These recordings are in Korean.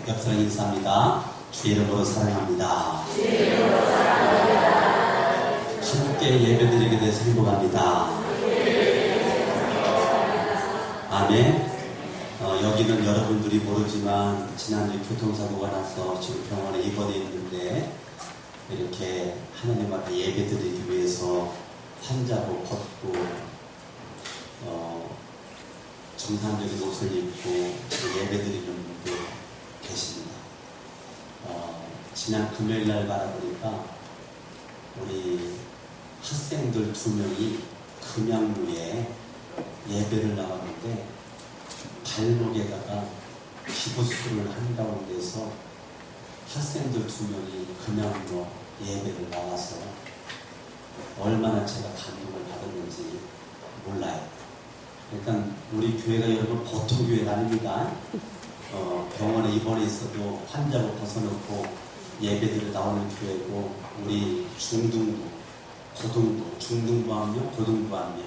역사랑 인사합니다. 주 이름으로 사랑합니다. 함께 예배드리게 돼서 행복합니다. 아멘. 여기는 여러분들이 모르지만 지난주 교통사고가 나서 지금 병원에 입원해 있는데 이렇게 하나님 앞에 예배드리기 위해서 환자복 벗고 정상적인 옷을 입고 예배드리는 분도 계십니다. 지난 금요일날 바라보니까 우리 학생들 2명이 금양루에 예배를 나왔는데 발목에다가 기부수를 한 가운데서 학생들 2명이 금양루 예배를 나와서 얼마나 제가 감동을 받았는지 몰라요. 그러니까 우리 교회가 여러분 보통 교회가 아닙니다. 병원에 입원해 있어도 환자로 벗어놓고 예배들을 나오는 교회고, 우리 중등부, 고등부, 중등부 한 명, 고등부 한 명,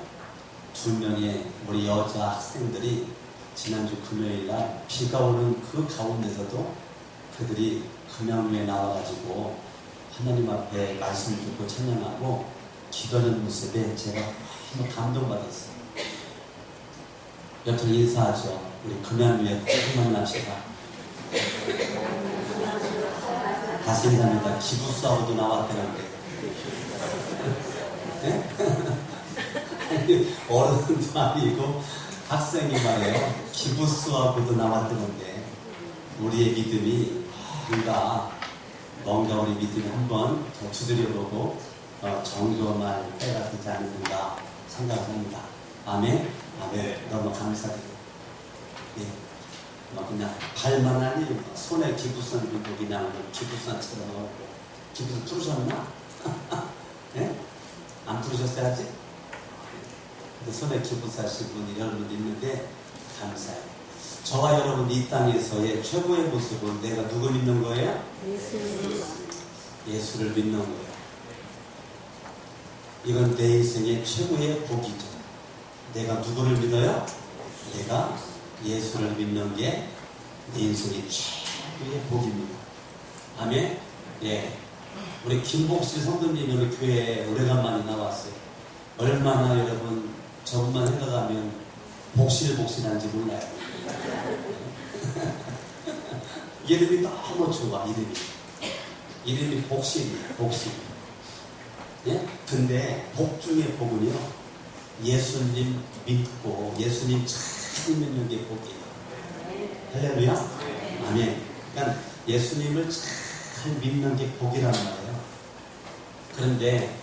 2명의 우리 여자 학생들이 지난주 금요일날 비가 오는 그 가운데서도 그들이 금양루에 나와가지고 하나님 앞에 말씀 듣고 찬양하고 기도하는 모습에 제가 너무 감동받았어요. 여튼 인사하죠. 우리 금양루에 꼭 만납시다. 다시 인사합니다. 기부수하고도 나왔다는데. 네? 어른도 아니고 학생이 말이에요. 기부수하고도 나왔다는데 우리의 믿음이 뭔가 우리 믿음이 한번 더 두드려보고 점검할 때가 되지 않는가 생각합니다. 아멘. 아멘. 너무 감사드려요. 예. 그냥 발만 아니고 손에 기부선 들고 그냥 기부선처럼 기부선 풀으셨나? 예? 안 풀으셨어야지? 근데 손에 기부사신 분이 여러분 있는데 감사해요. 저와 여러분 이 땅에서의 최고의 모습은 내가 누구 믿는 거예요? 예수를 믿는 거예요. 이건 내 인생의 최고의 복이죠. 내가 누구를 믿어요? 내가 예수를 믿는 게 내 인생의 최고의 복입니다. 아멘? 예. 우리 김복실 성도님이 우리 교회에 오래간만에 나왔어요. 얼마나 여러분 저분만 생각하면 복실복실한지 몰라요. 이름이 너무 좋아, 이름이 복실이에요, 복실. 예? 근데 복 중에 복은요, 예수님 믿고 예수님 잘 믿는 게 복이에요. 할렐루야? 아멘. 그러니까 예수님을 잘 믿는 게 복이란 말이에요. 그런데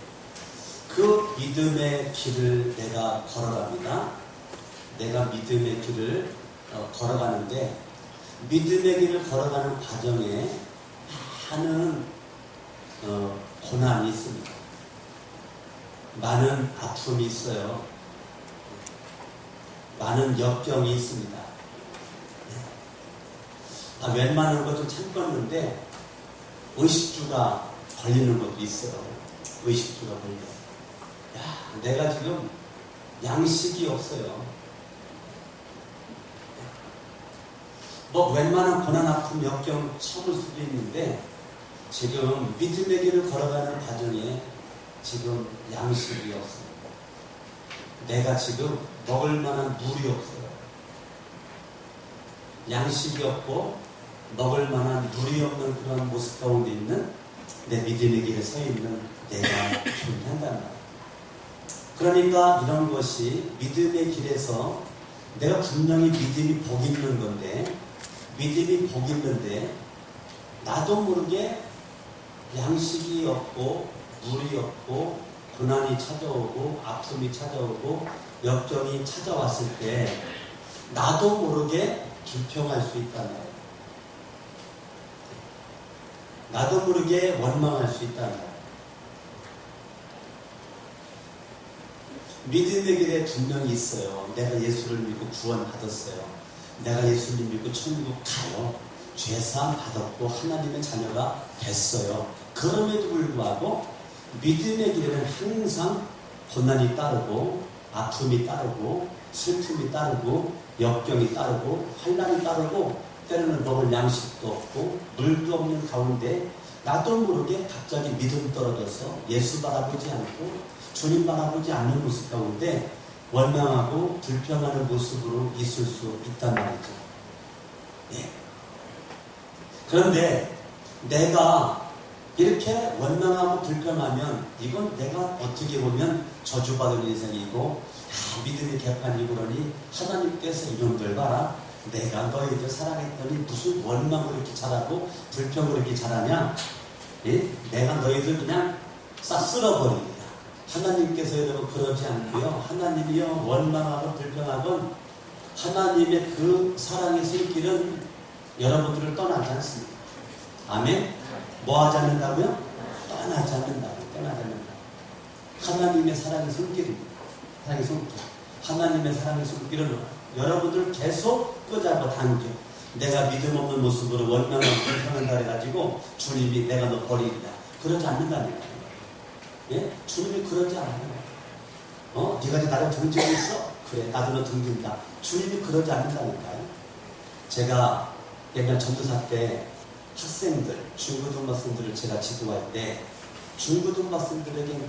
그 믿음의 길을 내가 걸어갑니다. 내가 믿음의 길을 걸어가는데 믿음의 길을 걸어가는 과정에 많은 고난이 있습니다. 많은 아픔이 있어요. 많은 역경이 있습니다. 웬만한 것도 참았는데 의식주가 걸리는 것도 있어요. 의식주가 걸려요. 내가 지금 양식이 없어요. 웬만한 고난, 아픔, 역경 참을 수도 있는데 지금 믿음의 길을 걸어가는 과정에 지금 양식이 없어요. 내가 지금 먹을 만한 물이 없어요. 양식이 없고 먹을 만한 물이 없는 그런 모습 가운데 있는 내 믿음의 길에 서 있는 내가 존재한단 말이에요. 그러니까 이런 것이 믿음의 길에서 내가 분명히 믿음이 복 있는 건데, 믿음이 복 있는데 나도 모르게 양식이 없고 물이 없고 고난이 찾아오고 아픔이 찾아오고 역경이 찾아왔을 때 나도 모르게 불평할 수 있다는 거예요. 나도 모르게 원망할 수 있다는 거예요. 믿음의 길에 분명히 있어요. 내가 예수를 믿고 구원받았어요. 내가 예수를 믿고 천국 가요. 죄사함 받았고 하나님의 자녀가 됐어요. 그럼에도 불구하고 믿음의 길에는 항상 고난이 따르고 아픔이 따르고 슬픔이 따르고 역경이 따르고 환난이 따르고 때로는 먹을 양식도 없고 물도 없는 가운데 나도 모르게 갑자기 믿음 떨어져서 예수 바라보지 않고 주님 바라보지 않는 모습 가운데 원망하고 불평하는 모습으로 있을 수 있단 말이죠. 예. 그런데 내가 이렇게 원망하고 불평하면 이건 내가 어떻게 보면 저주받은 인생이고 믿음이 개판이고 그러니 하나님께서 이놈들 봐라. 내가 너희들 사랑했더니 무슨 원망을 이렇게 잘하고 불평을 이렇게 잘하냐? 예? 내가 너희들 그냥 싹 쓸어버립니다. 하나님께서 여러분 그러지 않고요. 하나님이요 원망하고 불평하건 하나님의 그 사랑의 손길은 여러분들을 떠나지 않습니다. 아멘? 뭐 하지 않는다고요? 떠나지 않는다고. 떠나지 않는다고. 하나님의 사랑의 손길입니다. 사랑의 손길. 하나님의 사랑의 손길은 여러분들 계속 끄잡아 당겨. 내가 믿음 없는 모습으로 원망하고 불평한다 해가지고 주님이 내가 너 버리리라. 그러지 않는다니까요. 예? 주님이 그러지 않아요. 네가 이제 나를 등지고 있어? 그래, 나도 너 등진다. 주님이 그러지 않는다니까요. 제가 옛날 전도사 때 학생들, 중고등학생들을 제가 지도할 때 중고등학생들에게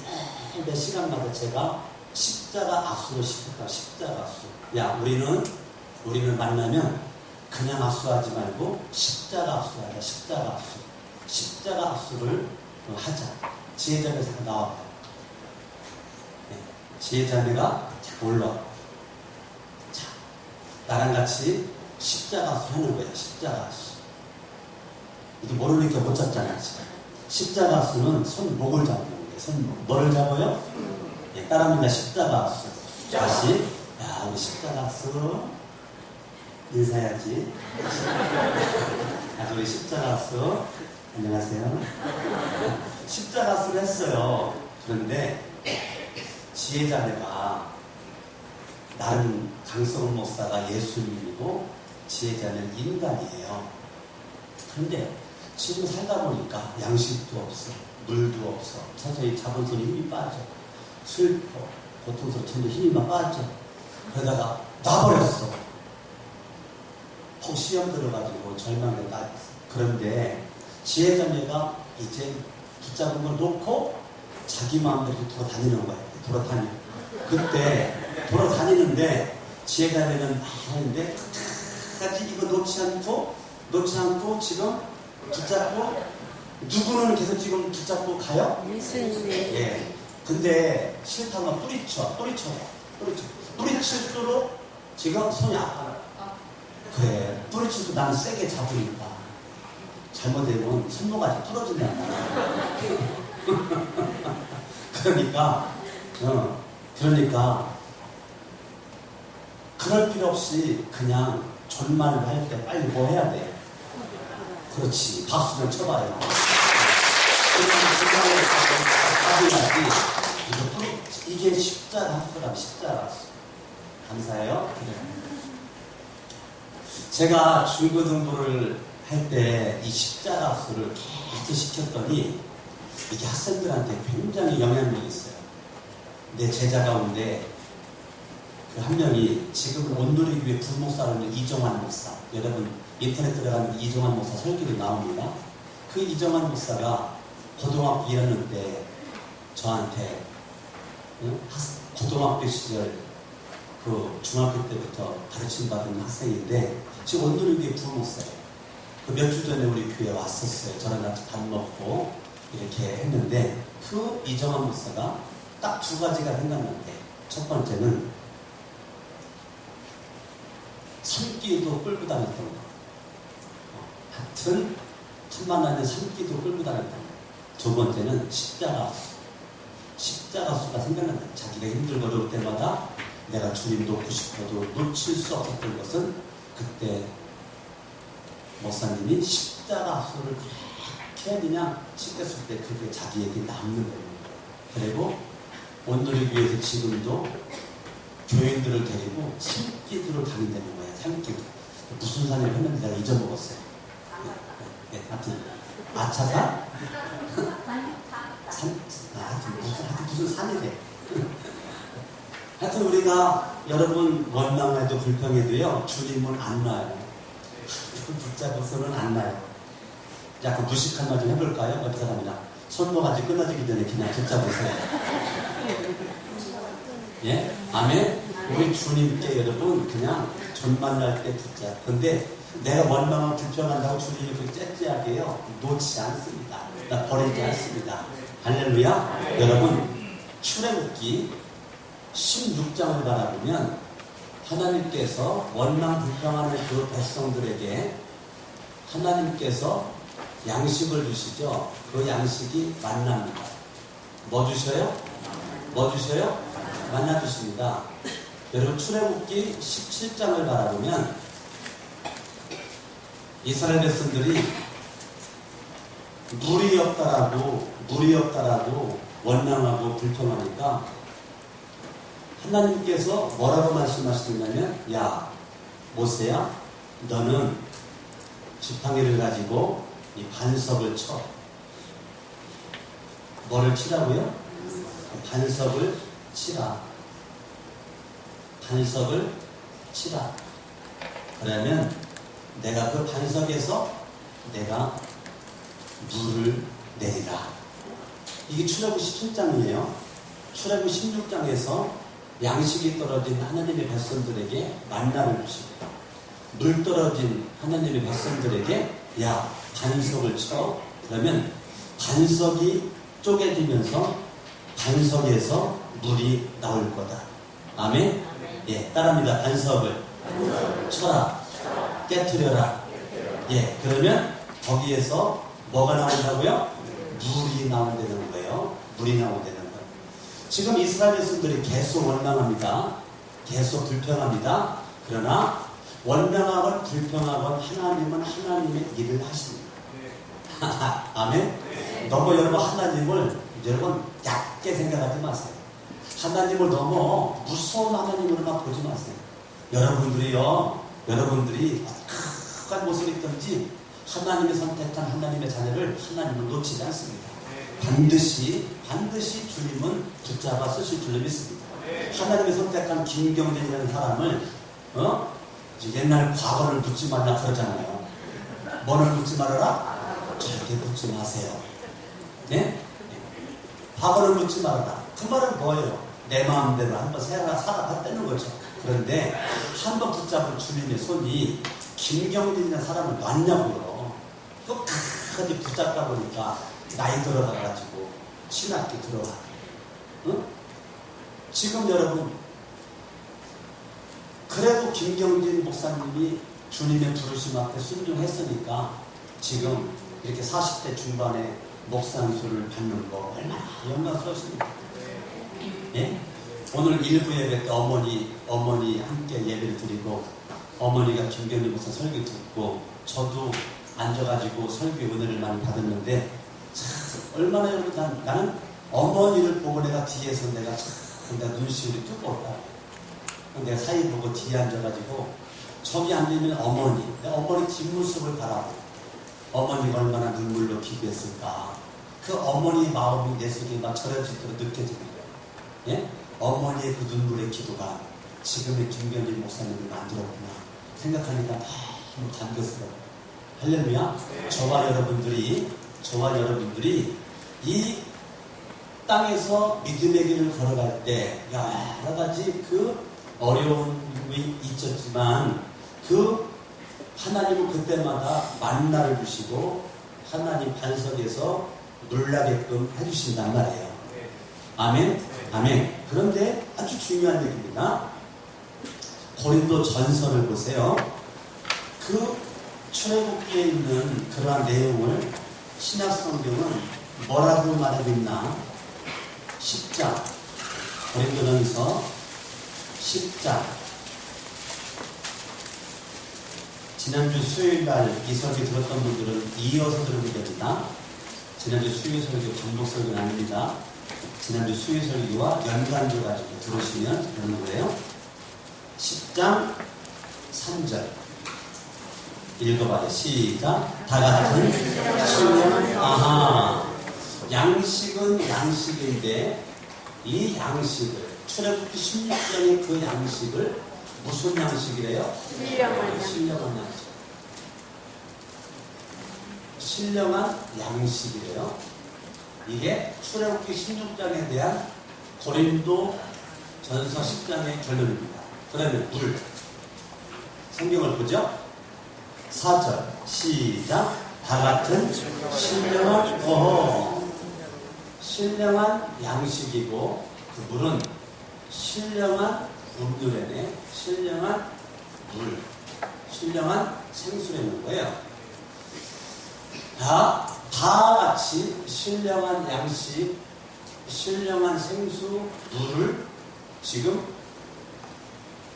매 시간마다 제가 십자가 악수를 시켰다. 십자가 악수. 야, 우리는 만나면 그냥 악수하지 말고 십자가 악수하자. 십자가 악수. 십자가 악수를 하자. 지혜자매가 나왔다. 네. 지혜자매가 자꾸 올라와. 자, 나랑 같이 십자가 악수 하는 거야. 십자가 악수. 이게 모르니까 못 잡잖아. 십자가 악수는 손목을 잡는 거예요. 손목. 뭐를 잡아요? 네, 따라합니다. 십자가 악수. 다시. 야, 우리 십자가 악수. 인사해야지. 자, 우리 십자가 악수. 안녕하세요. 십자가 악수를 했어요. 그런데 지혜자매가 나는 강성훈 목사가 예수님이고 지혜자는 인간이에요. 그런데 지금 살다 보니까 양식도 없어, 물도 없어, 서서히 자본손에 힘이 빠져, 슬퍼, 고통스럽게 힘이 막 빠져. 그러다가 놔버렸어. 혹 시험 들어가지고 절망에 빠졌어. 그런데 지혜자매가 이제 붙잡은 걸 놓고 자기 마음대로 돌아다니는 거야. 돌아다녀. 그때 돌아다니는데 지혜자매는 하는데 끝까지 이거 놓지 않고 지금 붙잡고 누구는 계속 지금 붙잡고 가요? 예수님. 예. 근데 싫다면 뿌리칠수록 지금 손이 아파요. 그래. 뿌리칠수록 나는 세게 잡으니까 잘못되면 손모가지 부러진단 말이야. 그러니까 그럴 필요 없이 그냥 존말을 할 때 빨리 뭐 해야 돼? 그렇지. 박수를 쳐봐요. 이게 십자가 학수라 십자가 학수. 감사해요. 제가 중고등부를 할 때 이 십자가 학수를 계속 시켰더니 이게 학생들한테 굉장히 영향력이 있어요. 내 제자 가운데 그 한 명이 지금 온누리교회 부목사로는 이정환 목사. 여러분 인터넷 들어가면 이정환 목사 설교도 나옵니다. 그 이정환 목사가 고등학교 1학년 때 저한테 고등학교 시절 그 중학교 때부터 가르침 받은 학생인데 지금 온누리교회 부목사예요. 그 몇 주 전에 우리 교회에 왔었어요. 저랑 같이 밥 먹고 이렇게 했는데 그 이정환 목사가 딱 두 가지가 생각났는데 첫 번째는 산기도 끌고 다녔던 거. 같은 틈만 나는 산기도 끌고 다녔던 거. 두 번째는 십자가 십자가수가 생각난다. 자기가 힘들고 어려울 때마다 내가 주님 놓고 싶어도 놓칠 수 없었던 것은 그때 목사님이 십자가수를 그렇게 그냥 씻겼을 때 그게 자기에게 남는 거예요. 그리고 온누리교회에서 지금도 교인들을 데리고 산기도를 다닌다는 거예요. 산기도. 무슨 산을 했는지 내가 잊어먹었어요. 네, 하여튼 아차산? 하여튼 무슨 산이래. 하여튼 우리가 여러분 원망해도 불평해도요 주님은 안 놔요. 붙잡아서는 안 나요. 약간 무식한 말 좀 해볼까요? 옆 사람이랑. 손모가지 끊어지기 전에 그냥 붙잡으세요. 예? 아멘? 우리 주님께 여러분 그냥 존만날 때 붙잡. 근데 내가 원망하고 불평한다고 주님이 그렇게 째째하게요 놓지 않습니다. 나 버리지 않습니다. 할렐루야. 여러분 출애굽기 16장을 바라보면 하나님께서 원망 불평하는 그 백성들에게 하나님께서 양식을 주시죠. 그 양식이 만나입니다. 뭐 주셔요? 뭐 주셔요? 만나 주십니다. 여러분 출애굽기 17장을 바라보면 이스라엘 백성들이 물이 없다라고 원망하고 불평하니까 하나님께서 뭐라고 말씀하시냐면 야 모세야 너는 지팡이를 가지고 이 반석을 쳐. 뭐를 치라고요? 반석을 치라. 반석을 치라. 그러면 내가 그 반석에서 내가 물을 내리라. 이게 출애굽 17장이에요. 출애굽 16장에서 양식이 떨어진 하나님의 백성들에게 만나를 주십니다. 물 떨어진 하나님의 백성들에게 야 반석을 쳐. 그러면 반석이 쪼개지면서 반석에서 물이 나올 거다. 아멘? 예, 따라합니다. 반석을 쳐라. 깨트려라. 예, 그러면 거기에서 뭐가 나온다고요? 물이 나온다는 거예요. 물이 나온다는 거예요. 지금 이스라엘 백성들이 계속 원망합니다. 계속 불평합니다. 그러나 원망하건 불평하건 하나님은 하나님의 일을 하십니다. 아멘? 너무 여러분 하나님을 여러분 얕게 생각하지 마세요. 하나님을 너무 무서운 하나님으로만 보지 마세요. 여러분들이 큰 모습이 있든지 하나님이 선택한 하나님의 자녀를 하나님은 놓치지 않습니다. 반드시 주님은 붙잡아 쓰실 줄로 믿습니다. 하나님이 선택한 김경진이라는 사람을 옛날 과거를 묻지 말라 그러잖아요. 뭐를 묻지 말아라? 절대 묻지 마세요. 네? 과거를 묻지 말아라. 그 말은 뭐예요? 내 마음대로 한번 살아봤다는 거죠. 그런데 한번 붙잡은 주님의 손이 김경진이라는 사람을 놨냐고요. 끝까지 붙잡다 보니까 나이 들어가가지고 신학교 들어가. 응? 지금 여러분 그래도 김경진 목사님이 주님의 부르심 앞에 순종했으니까 지금 이렇게 40대 중반에 목사 안수를 받는 거 얼마나 영광스럽습니까? 예? 오늘 일부 예배 때 어머니 함께 예배를 드리고 어머니가 김경진 목사 설교 듣고 저도 앉아가지고 설교 은혜를 많이 받았는데 참 얼마나 여러분 나는 어머니를 보고 내가 뒤에서 내가 눈시울이 뜨거웠다. 내가 사이 보고 뒤에 앉아가지고 저기 앉으면 어머니 뒷모습을 바라보고 어머니가 얼마나 눈물로 기도했을까. 그 어머니의 마음이 내 속에 막 절여지도록 느껴지는 거예요. 예? 어머니의 그 눈물의 기도가 지금의 김경진 목사님을 만들었구나 생각하니까 너무 감격스러워요. 할렐루야. 저와 여러분들이 이 땅에서 믿음의 길을 걸어갈 때 여러 가지 그 어려움이 있었지만 그 하나님은 그때마다 만나를 주시고 하나님 반석에서 놀라게끔 해주신단 말이에요. 아멘? 아멘. 그런데 아주 중요한 얘기입니다. 고린도 전서를 보세요. 그 출애굽기에 있는 그러한 내용을 신약성경은 뭐라고 말하고 있나? 10장 고린도전서 10장 지난주 수요일날 이 설교 들었던 분들은 이어서 들으면 됩니다. 지난주 수요 설교 전복 설교는 아닙니다. 지난주 수요 설교와 연관져 가지고 들으시면 되는 거예요. 10장 3절 읽어봐요. 시작. 다 같은 신령. 아하. 양식은 양식인데 이 양식을 출애굽기 16장의 그 양식을 무슨 양식이래요? 신령한 양식. 신령한 양식이래요. 이게 출애굽기 16장에 대한 고린도 전서 10장의 결론입니다. 그러면 물. 성경을 보죠. 4절 시작. 다 같은 신령한 양식이고 그 물은 신령한 음료래네. 신령한 물, 신령한 생수라는 거예요. 다 같이 신령한 양식, 신령한 생수, 물을 지금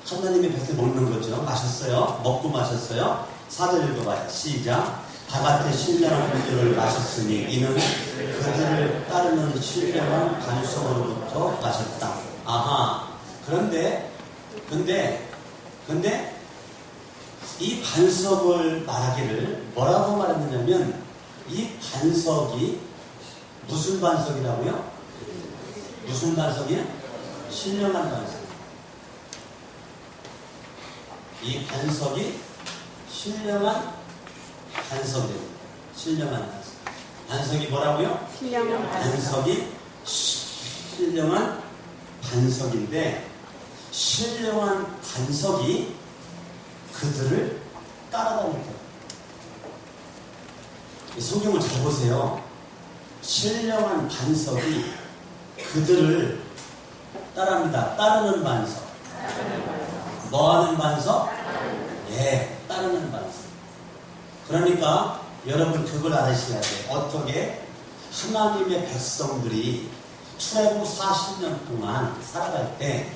하나님의 뱃에 먹는 거죠. 마셨어요. 먹고 마셨어요. 4절 읽어봐요. 시작. 다 같은 신령한 음료를 마셨으니 이는 그들을 따르는 신령한 반석으로부터 마셨다. 아하. 그런데 이 반석을 말하기를 뭐라고 말했느냐면 이 반석이 무슨 반석이라고요? 무슨 반석이요? 신령한 반석. 이 반석이 신령한 반석이에요. 신령한 반석. 반석이 뭐라고요? 신령한 반석이 신령한 반석인데 신령한 반석이 그들을 따라다닐 거예요. 성경을 잘 보세요. 신령한 반석이 그들을 따릅니다. 따르는 반석. 뭐하는 반석? 예, 따르는 반석. 그러니까 여러분 그걸 알으셔야 돼요. 어떻게 하나님의 백성들이 출애굽 40년 동안 살아갈 때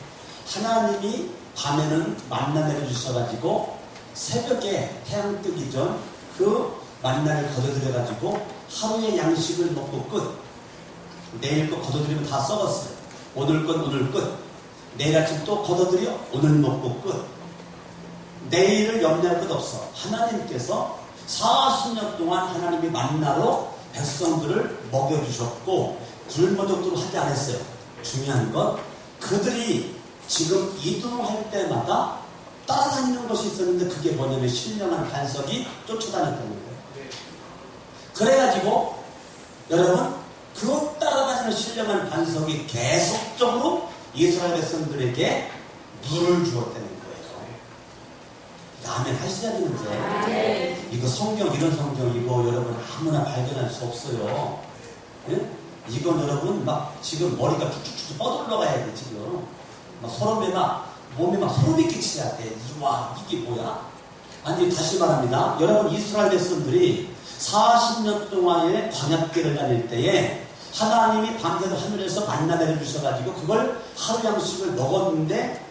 하나님이 밤에는 만나 내려주셔가지고 새벽에 태양 뜨기 전 그 만나를 걷어들여가지고 하루의 양식을 먹고 끝. 내일 거 걷어들이면 다 썩었어요. 오늘 건 오늘 끝. 내일 아침 또 걷어들여 오늘 먹고 끝. 내일을 염려할 것 없어. 하나님께서 40년 동안 하나님이 만나로 백성들을 먹여주셨고 굶어 죽도록 하지 않았어요. 중요한 건 그들이 지금 이동할 때마다 따라다니는 것이 있었는데 그게 뭐냐면 신령한 반석이 쫓아다녔다는 거예요. 그래가지고 여러분 그 따라다니는 신령한 반석이 계속적으로 이스라엘 백성들에게 물을 주었다는 거예요. 아멘 하시자 되는데 이거 성경 이런 성경이고 여러분 아무나 발견할 수 없어요. 예? 이건 여러분 막 지금 머리가 쭉쭉쭉 뻗어올라가야 돼 지금. 막 소름에 막 몸에 막 소름이 끼쳐야 돼. 와 이게 뭐야? 아니 다시 말합니다. 여러분 이스라엘 백성들이 40년 동안의 광야길을 다닐 때에 하나님이 밤새도 하늘에서 만나 내려주셔가지고 그걸 하루 양식을 먹었는데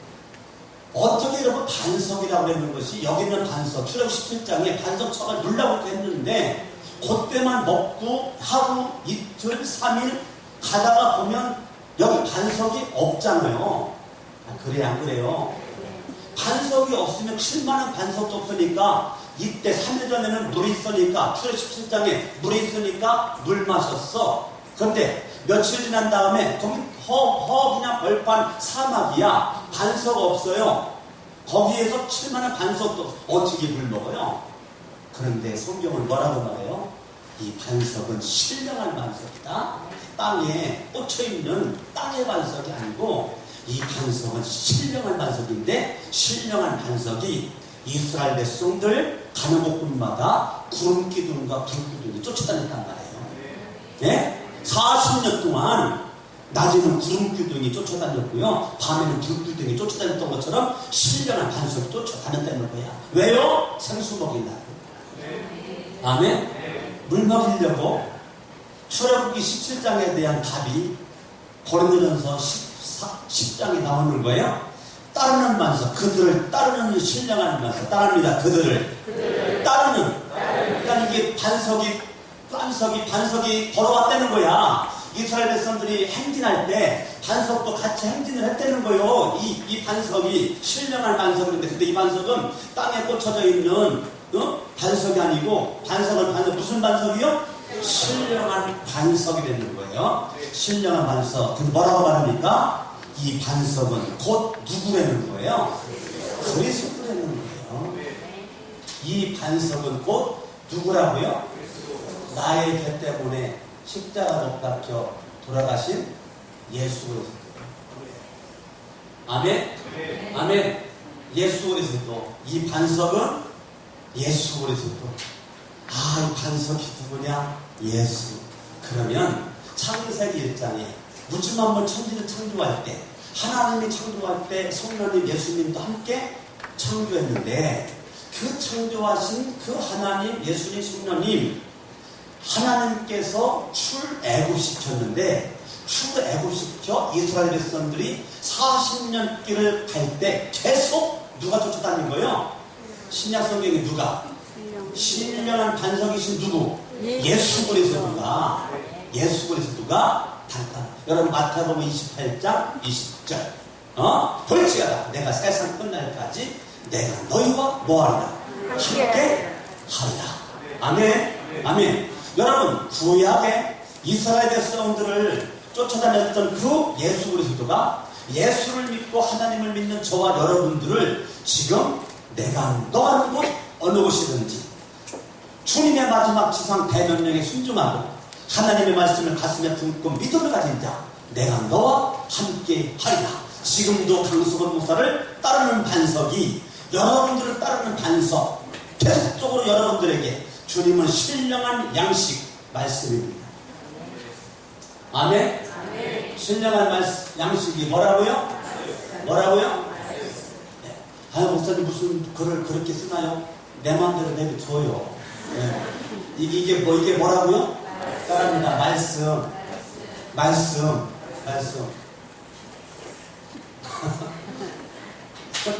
어떻게 여러분 반석이라고 했는 것이 여기 있는 반석 출애굽 17장에 반석처가 눌라고 했는데 그때만 먹고 하루 이틀 3일 가다가 보면 여기 반석이 없잖아요. 그래 안 그래요? 반석이 없으면 7만원 반석도 없으니까 이때 3일 전에는 물이 있으니까 출애굽 17장에 물이 있으니까 물 마셨어. 그런데 며칠 지난 다음에 거기 그냥 벌판 사막이야. 반석 없어요. 거기에서 7만원 반석도 어떻게 물 먹어요? 그런데 성경은 뭐라고 말해요? 이 반석은 신령한 반석이다. 땅에 꽂혀있는 땅의 반석이 아니고 이 반석은 신령한 반석인데 신령한 반석이 이스라엘 백성들 가는 곳마다 구름 기둥과 불 기둥이 쫓아다녔단 말이에요. 예? 40년 동안 낮에는 구름 기둥이 쫓아다녔고요. 밤에는 불 기둥이 쫓아다녔던 것처럼 신령한 반석이 쫓아다녔다는 거야. 왜요? 생수 먹이려고. 아멘? 물 먹이려고 출애굽기 17장에 대한 답이 고린도전서 10장에 나오는 거예요. 따르는 반석, 그들을 따르는 신령한 반석, 따릅니다. 그들을 따르는. 그러니까 이게 반석이 걸어왔다는 거야. 이스라엘 백성들이 행진할 때 반석도 같이 행진을 했다는 거예요. 이 반석이 신령한 반석인데, 근데 이 반석은 땅에 꽂혀져 있는 반석이 아니고 반석 무슨 반석이요? 신령한 반석이 되는 거예요. 신령한 반석. 근데 뭐라고 말합니까? 이 반석은 곧 누구라는 거예요? 그리스도라는 거예요. 이 반석은 곧 누구라고요? 나의 죄 때문에 십자가 못 박혀 돌아가신 예수 그리스도. 아멘? 아멘. 예수 그리스도. 이 반석은 예수 그리스도. 아, 이 반석이 누구냐? 예수. 그러면 창세기 1장에 무지 만물 천지를 창조할 때, 하나님이 창조할 때 성령님 예수님도 함께 창조했는데, 그 창조하신 그 하나님 예수님 성령님, 하나님께서 출애굽시켰는데, 출애굽시켜 이스라엘 백성들이 40년 길을 갈 때 계속 누가 쫓아다닌 거예요? 신약 성경에 누가? 신령한 반석이신 누구? 예수 그리스도가, 예수 그리스도가 단단. 여러분 마태복음 28장 20절. 볼지어다 내가 세상 끝날까지 내가 너희와 뭐하리라? 함께 하리라. 아멘. 아멘. 여러분 구약의 이스라엘 백성들을 쫓아다녔던 그 예수 그리스도가 예수를 믿고 하나님을 믿는 저와 여러분들을 지금 내가 너가는 곳 어느 곳이든지 주님의 마지막 지상 대명령에 순종하고 하나님의 말씀을 가슴에 품고 믿음을 가진 자, 내가 너와 함께 하리라. 지금도 강수건 목사를 따르는 반석이, 여러분들을 따르는 반석, 계속적으로 여러분들에게 주님은 신령한 양식 말씀입니다. 아멘? 아멘. 신령한 양식이 뭐라고요? 뭐라고요? 네. 아유, 목사님 무슨 글을 그렇게 쓰나요? 내 마음대로 내게 줘요. 네. 이게 뭐라고요? 따라합니다. 말씀.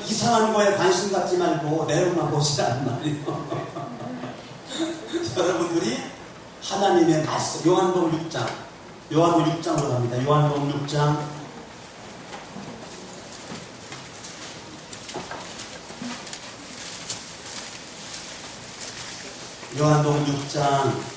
이상한 거에 관심 갖지 말고 내려만 보시라는 말이에요. 여러분들이 하나님의 말씀, 요한복음 6장으로 갑니다. 요한복음 6장. 요한복음 6장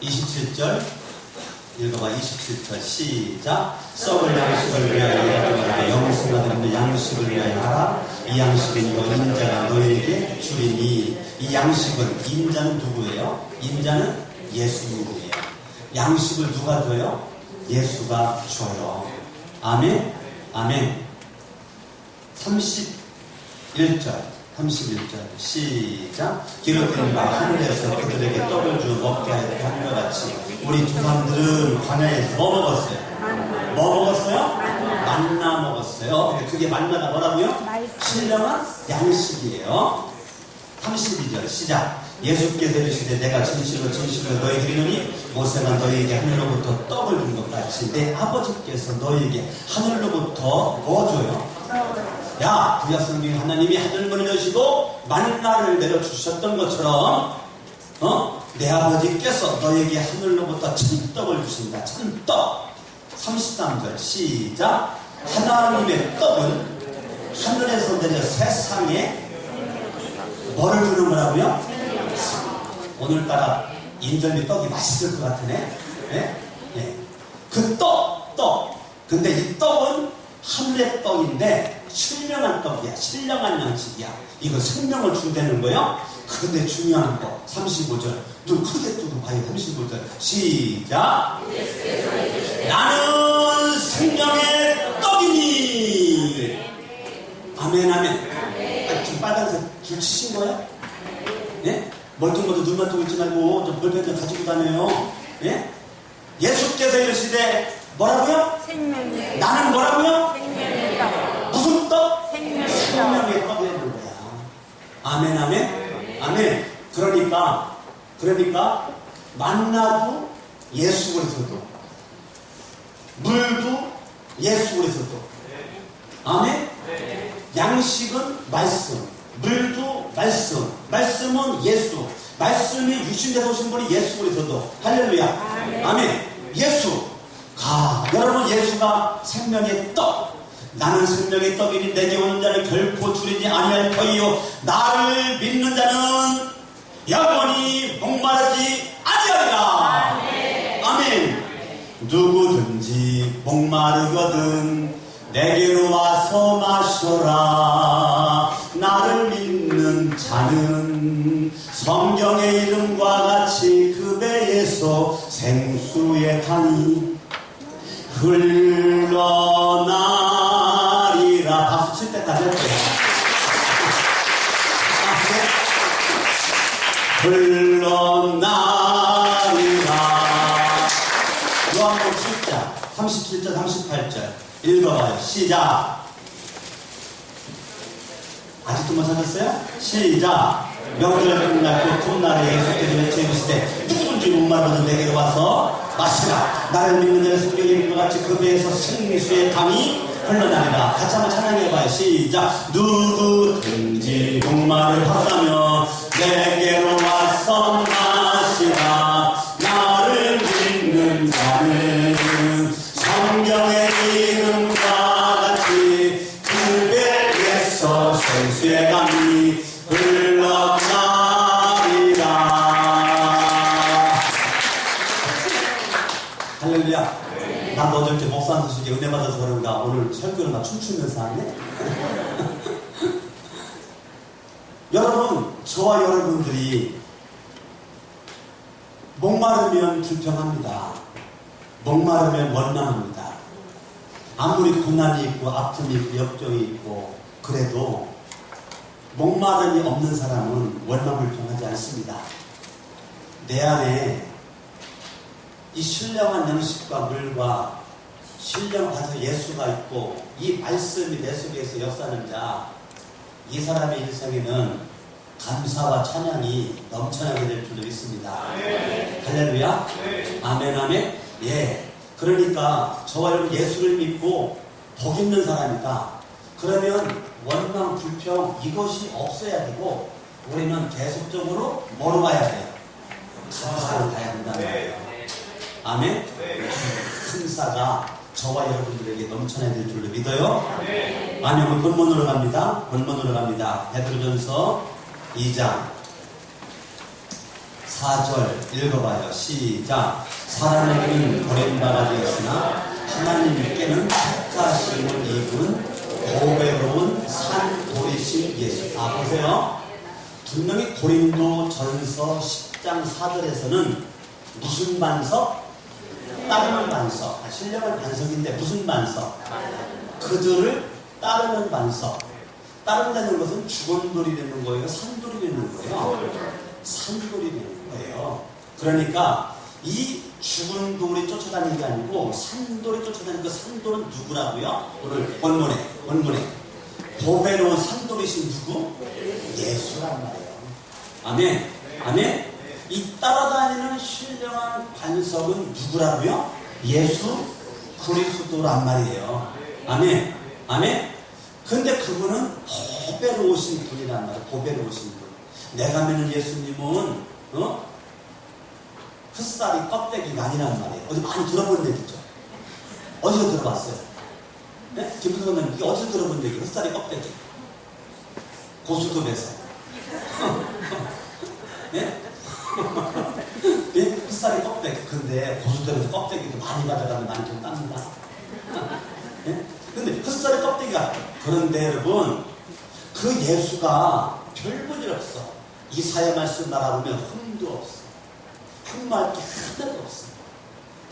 27절 읽어봐. 27절 시작. 썩을 양식을 위하여 영생하는 있는 양식을 위하여 하라. 이 양식은 이거 인자가 너희에게 주리니. 이 양식은, 인자는 누구예요? 인자는 예수님이에요. 양식을 누가 줘요? 예수가 줘요. 아멘. 아멘. 31절 시작. 기록된 바 하늘에서 그들에게 떡을 주 먹게 할 것과 같이 우리 조상들은 광야에서 뭐 먹었어요? 만나 먹었어요. 그게 만나가 뭐라고요? 신령한 양식이에요. 32절 시작. 예수께서 이르시되 내가 진실로 너희에게 이르노니 모세가 너희에게 하늘로부터 떡을 준 것 같이 내 아버지께서 너희에게 하늘로부터 뭐 줘요? 야, 구약성경에 하나님이 하늘문을 여시고 만나를 내려주셨던 것처럼 내 아버지께서 너에게 하늘로부터 천떡을 주신다. 천떡. 33절 시작. 하나님의 떡은 하늘에서 내려 세상에 뭐를 주는 거라고요? 오늘따라 인절미 떡이 맛있을 것 같으네. 네? 네. 그 떡. 근데 이 떡은 하늘의 떡인데 신령한 떡이야. 신령한 양식이야. 이거 생명을 준다는 거예요. 그런데 중요한 거 35절 눈 크게 뜨고 봐요. 35절 시작. 나는 생명의 떡이니. 아멘. 아니, 지금 빨간색 줄 치신 거예요? 예? 멀뚱멀뚱 눈만 뜨고 있지 말고 좀 볼펜 좀 가지고 다녀요. 예? 예수께서 이르시되 뭐라고요? 생명의. 나는 뭐라고요? 생명의 떡. 무슨 떡? 생명의 떡이 되는 거야. 아멘. 그러니까 만나도 예수 그리스도, 물도 예수 그리스도. 아멘. 양식은 말씀, 물도 말씀, 말씀은 예수, 말씀이 육신되어 오신 분이 예수 그리스도. 할렐루야. 아멘. 예수. 여러분, 예수가 생명의 떡. 나는 생명의 떡이니 내게 오는 자는 결코 줄이지 아니할 터이요 나를 믿는 자는 영원히 목마르지 아니하리라. 아멘. 누구든지 목마르거든 내게로 와서 마셔라. 나를 믿는 자는 성경의 이름과 같이 그 배에서 생수의 강이 흘러나리라. 박수 칠 때까지 할게요. 흘러나리라. 요한복음 7장 37절 38절 읽어봐요. 시작. 아직도 못 찾았어요? 시작. 명절 끝날 그 톱날에 예수께서 외치시되 누구든지 목마르거든 내게로 와서 마시라. 나를 믿는 자의 성경의 이름과 같이 그 배에서 생수의 강이 흘러나리라. 같이 한번 찬양해봐요. 시작. 누구든지 목마르다면 내게로 와서 마시라. 나를 믿는 자는 성경의 이름과 같이 그 배에서 생수의 강이 흘러나리라. 할렐루야. 나도 어저께 목사한테 주게 은혜 받아서 그런가 오늘 설교를 막 춤추면서 하네. 여러분, 저와 여러분들이 목마르면 불평합니다. 목마르면 원망합니다. 아무리 고난이 있고 아픔이 있고 역경이 있고 그래도 목마름이 없는 사람은 원망불평하지 않습니다. 내 안에 이 신령한 양식과 물과 신령한 예수가 있고 이 말씀이 내 속에서 역사하는 자, 이 사람의 일생에는 감사와 찬양이 넘쳐나게 될 줄로 믿습니다. 네. 할렐루야. 네. 아멘 아멘. 예. 그러니까 저와 여러분 예수를 믿고 복 있는 사람이다. 그러면 원망 불평 이것이 없어야 되고 우리는 계속적으로 뭐로 가야 돼요? 감사로 가야 된다는 거예요. 아멘? 큰 사가 저와 여러분들에게 넘쳐나야 될 줄로 믿어요. 아멘. 본문으로 갑니다. 본문으로 갑니다. 베드로전서 2장 4절 읽어봐요. 시작. 사람에게는 버림받아 되었으나 하나님께는 택하심을 입은 보배로운 산돌이신 예수. 보세요. 분명히 고린도 전서 10장 4절에서는 무슨 반석? 따르는 반석. 신령한 반석인데 무슨 반석? 그들을 따르는 반석. 따른다는 것은 죽은 돌이 되는 거예요? 산돌이 되는 거예요? 산돌이 되는 거예요. 그러니까 이 죽은 돌이 쫓아다니는 게 아니고 산돌이 쫓아다니는 그 산돌은 누구라고요? 오늘 본문에 보배로운 산돌이신 누구? 예수란 말이에요. 아멘. 아멘. 이 따라다니는 신령한 반석은 누구라고요? 예수 그리스도란 말이에요. 아멘. 아멘. 근데 그분은 보배로우신 분이란 말이에요. 보배로우신 분. 내가 믿는 예수님은 흑살이 껍데기가 아니란 말이에요. 어디 많이 들어본 얘기죠? 어디서 들어봤어요? 네? 김부선 선생님, 이게 어디서 들어본 얘기? 흑살이 껍데기. 고수급에서. 네? 네? 흑살이 껍데기. 근데 고수급에서 껍데기도 많이 가져가면 많이 좀 땁니다. 네? 근데 흑살이 껍데기가. 그런데 여러분, 그 예수가 별 볼일 없어. 이사야 말씀 바라보면 흠도 없어. 흠말 게 하나도 없어.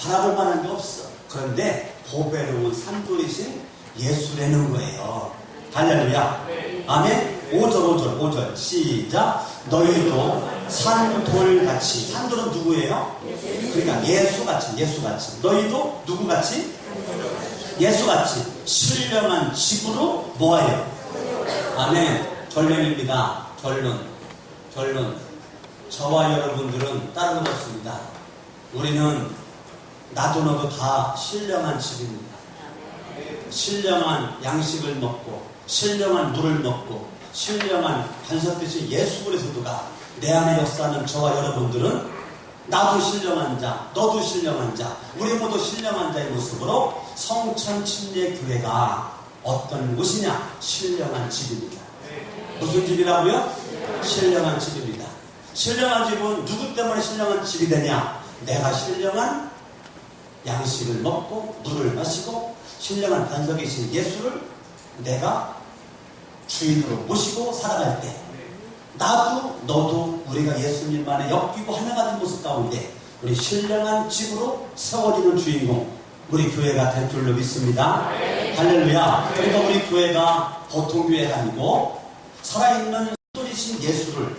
바라볼 만한 게 없어. 그런데 보배로운 산돌이신 예수라는 거예요. 할렐루야. 아멘. 5절 시작. 너희도 산돌같이. 산돌은 누구예요? 그러니까 예수같이. 너희도 누구같이? 예수같이 신령한 집으로 모아요. 아멘. 결론입니다. 결론. 저와 여러분들은 다른 것 없습니다. 우리는 나도 너도 다 신령한 집입니다. 신령한 양식을 먹고 신령한 물을 먹고 신령한 반석 대신 예수 그리스도가 내 안에 역사하는 저와 여러분들은 나도 신령한 자, 너도 신령한 자, 우리 모두 신령한 자의 모습으로 성천침례교회가 어떤 곳이냐? 신령한 집입니다. 무슨 집이라고요? 신령한 집입니다. 신령한 집은 누구 때문에 신령한 집이 되냐? 내가 신령한 양식을 먹고 물을 마시고 신령한 반석이신 예수를 내가 주인으로 모시고 살아갈 때 나도 너도 우리가 예수님만에 엮이고 하나가 된 모습 가운데 우리 신령한 집으로 세워지는 주인공 우리 교회가 될 줄로 믿습니다. 할렐루야. 그러니까 우리 교회가 보통 교회가 아니고 살아있는 산돌이신 예수를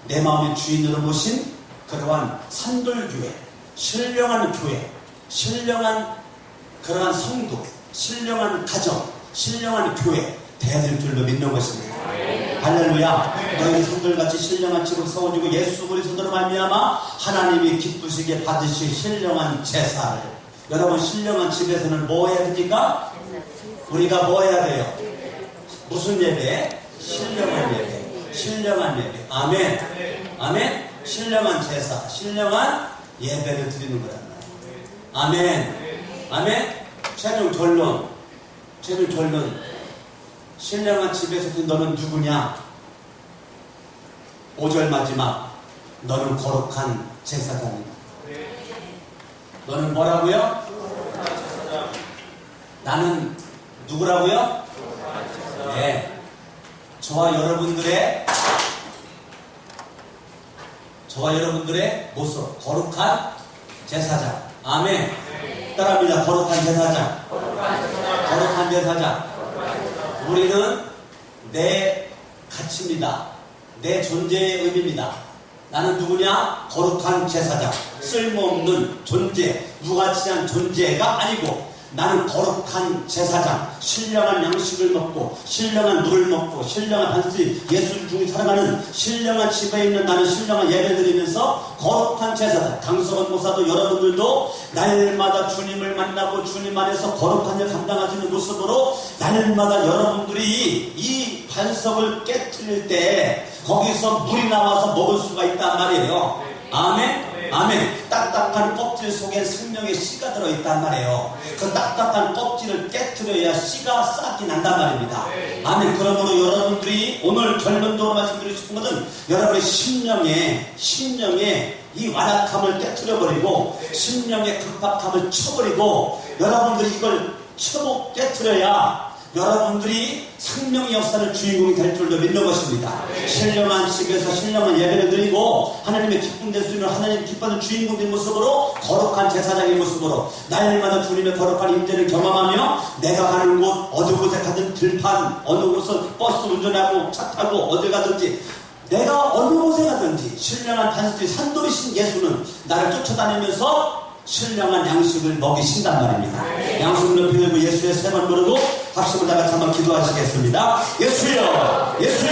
내 마음의 주인으로 모신 그러한 산돌교회, 신령한 교회, 신령한 그러한 성도, 신령한 가정, 신령한 교회 되어야 될 줄로 믿는 것입니다. 할렐루야. 너희 성들같이 신령한 집을 세워주고 예수 그리스도로 말미암아 하나님이 기쁘시게 받으실 신령한 제사를 여러분 신령한 집에서는 뭐 해야 됩니까? 우리가 뭐 해야 돼요? 무슨 예배? 신령한 예배. 신령한 예배. 아멘. 아멘. 신령한 제사, 신령한 예배를 드리는 거란 말이에요. 아멘. 아멘. 최종 결론. 신령한 집에서도 너는 누구냐? 5절 마지막. 너는 거룩한 제사장이다. 너는 뭐라고요? 나는 누구라고요? 네. 저와 여러분들의 모습, 거룩한 제사장. 아멘. 따라합니다. 거룩한 제사장. 거룩한 제사장. 우리는 내 가치입니다. 내 존재의 의미입니다. 나는 누구냐? 거룩한 제사장. 쓸모없는 존재, 무가치한 존재가 아니고 나는 거룩한 제사장. 신령한 양식을 먹고 신령한 물을 먹고 신령한 반석이 예수를 중에 살아가는 신령한 집에 있는 나는 신령한 예배 드리면서 거룩한 제사장. 강석원 목사도 여러분들도 날마다 주님을 만나고 주님 안에서 거룩한 일 감당하시는 모습으로 날마다 여러분들이 이 반석을 깨뜨릴 때 거기서 물이 나와서 먹을 수가 있단 말이에요. 아멘. 아멘. 딱딱한 껍질 속에 생명의 씨가 들어있단 말이에요. 그 딱딱한 껍질을 깨트려야 씨가 싹이 난단 말입니다. 아멘. 그러므로 여러분들이 오늘 결론적으로 말씀드리고 싶은 것은 여러분의 심령의 이 완악함을 깨트려버리고 심령의 급박함을 쳐버리고 여러분들이 이걸 깨트려야 여러분들이 생명의 역사를 주인공이 될 줄로 믿는 것입니다. 신령한 집에서 신령한 예배를 드리고 하나님의 기쁨 될 수 있는 하나님 기뻐하는 주인공의 모습으로 거룩한 제사장의 모습으로 날마다 주님의 거룩한 임재를 경험하며 내가 가는 곳 어느 곳에 가든 들판 어느 곳은 버스 운전하고 차 타고 어딜 가든지 내가 어느 곳에 가든지 신령한 반석이 산돌이신 예수는 나를 쫓아다니면서 신령한 양식을 먹이신단 말입니다. 양식을 높이 들고 예수의 세번 부르고 합심을 다 같이 한번 기도하시겠습니다. 예수여, 예수여.